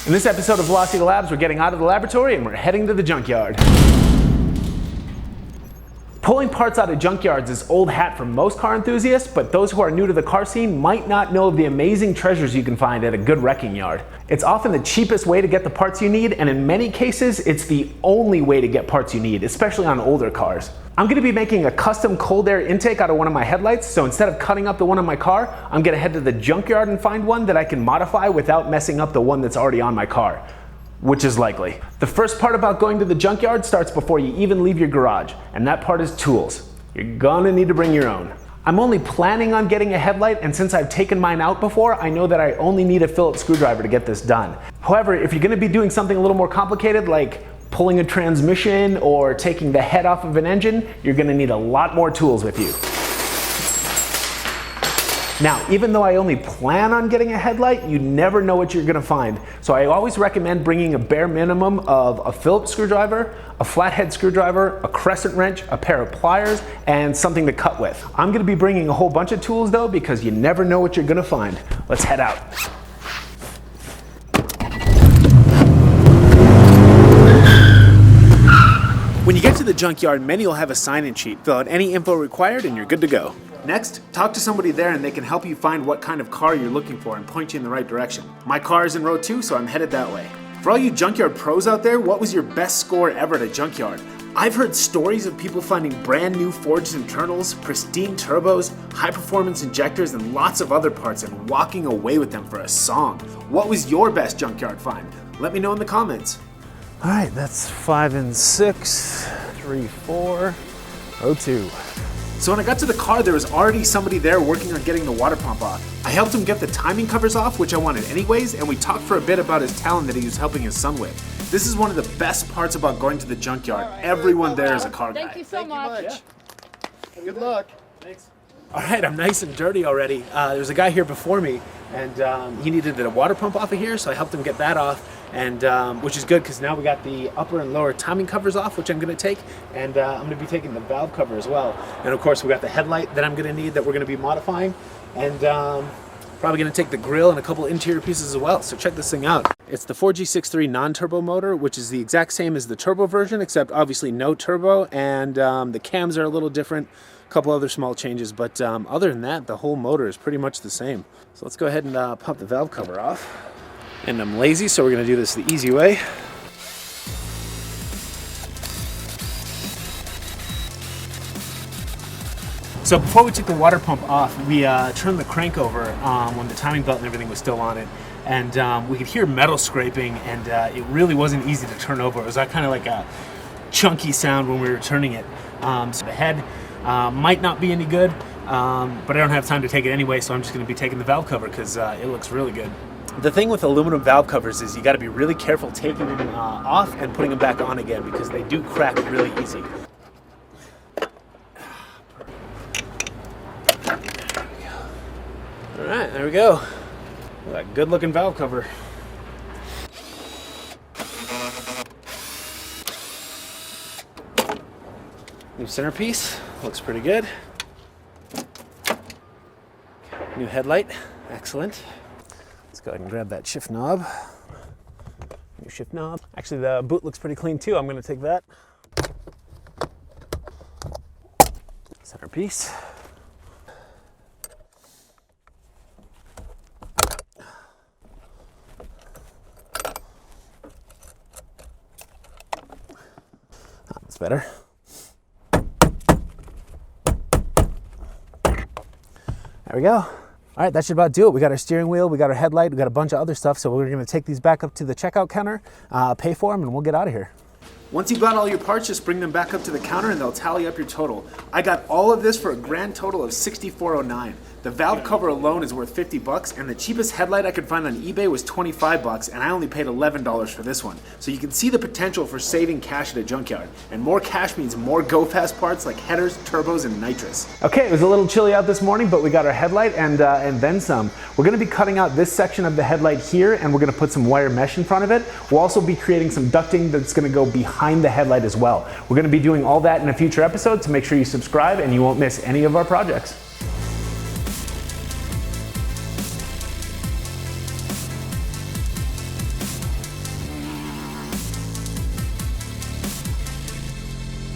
In this episode of Velocity Labs, we're getting out of the laboratory and we're heading to the junkyard. Pulling parts out of junkyards is old hat for most car enthusiasts, but those who are new to the car scene might not know of the amazing treasures you can find at a good wrecking yard. It's often the cheapest way to get the parts you need, and in many cases, it's the only way to get parts you need, especially on older cars. I'm gonna be making a custom cold air intake out of one of my headlights, so instead of cutting up the one on my car, I'm gonna head to the junkyard and find one that I can modify without messing up the one that's already on my car. Which is likely. The first part about going to the junkyard starts before you even leave your garage, and that part is tools. You're gonna need to bring your own. I'm only planning on getting a headlight, and since I've taken mine out before, I know that I only need a Phillips screwdriver to get this done. However, if you're gonna be doing something a little more complicated, like pulling a transmission or taking the head off of an engine, you're gonna need a lot more tools with you. Now, even though I only plan on getting a headlight, you never know what you're gonna find. So I always recommend bringing a bare minimum of a Phillips screwdriver, a flathead screwdriver, a crescent wrench, a pair of pliers, and something to cut with. I'm gonna be bringing a whole bunch of tools though, because you never know what you're gonna find. Let's head out. When you get to the junkyard, many will have a sign-in sheet. Fill out any info required and you're good to go. Next, talk to somebody there and they can help you find what kind of car you're looking for and point you in the right direction. My car is in row 2, so I'm headed that way. For all you junkyard pros out there, what was your best score ever at a junkyard? I've heard stories of people finding brand new forged internals, pristine turbos, high-performance injectors, and lots of other parts and walking away with them for a song. What was your best junkyard find? Let me know in the comments. All right, that's 5 and 6, 3, 4, row 2. So when I got to the car, there was already somebody there working on getting the water pump off. I helped him get the timing covers off, which I wanted anyways, and we talked for a bit about his talent that he was helping his son with. This is one of the best parts about going to the junkyard. Everyone there is a car guy. Thank you so much. Yeah. Good luck. Thanks. All right, I'm nice and dirty already. There's a guy here before me, and he needed the water pump off of here, so I helped him get that off, and which is good because now we got the upper and lower timing covers off, which I'm going to take, and I'm going to be taking the valve cover as well. And of course, we got the headlight that I'm going to need that we're going to be modifying, and probably going to take the grill and a couple interior pieces as well. So check this thing out. It's the 4G63 non-turbo motor, which is the exact same as the turbo version, except obviously no turbo, and the cams are a little different. A couple other small changes, but other than that, the whole motor is pretty much the same. So let's go ahead and pop the valve cover off. And I'm lazy, so we're going to do this the easy way. So before we took the water pump off, we turned the crank over when the timing belt and everything was still on it. And we could hear metal scraping, and it really wasn't easy to turn over. It was kind of like a chunky sound when we were turning it. So the head might not be any good, but I don't have time to take it anyway, so I'm just going to be taking the valve cover because it looks really good. The thing with aluminum valve covers is you got to be really careful taking them off and putting them back on again because they do crack really easy. All right, there we go. That good looking valve cover. New centerpiece, looks pretty good. New headlight, excellent. Let's go ahead and grab that shift knob. New shift knob. Actually, the boot looks pretty clean too. I'm gonna take that. Centerpiece. That's better. There we go. All right, that should about do it. We got our steering wheel, we got our headlight, we got a bunch of other stuff, so we're gonna take these back up to the checkout counter, pay for them, and we'll get out of here. Once you've got all your parts, just bring them back up to the counter and they'll tally up your total. I got all of this for a grand total of $64.09. The valve cover alone is worth $50, and the cheapest headlight I could find on eBay was $25, and I only paid $11 for this one. So you can see the potential for saving cash at a junkyard. And more cash means more go-fast parts like headers, turbos, and nitrous. Okay, it was a little chilly out this morning, but we got our headlight and then some. We're gonna be cutting out this section of the headlight here, and we're gonna put some wire mesh in front of it. We'll also be creating some ducting that's gonna go behind the headlight as well. We're gonna be doing all that in a future episode, so make sure you subscribe and you won't miss any of our projects.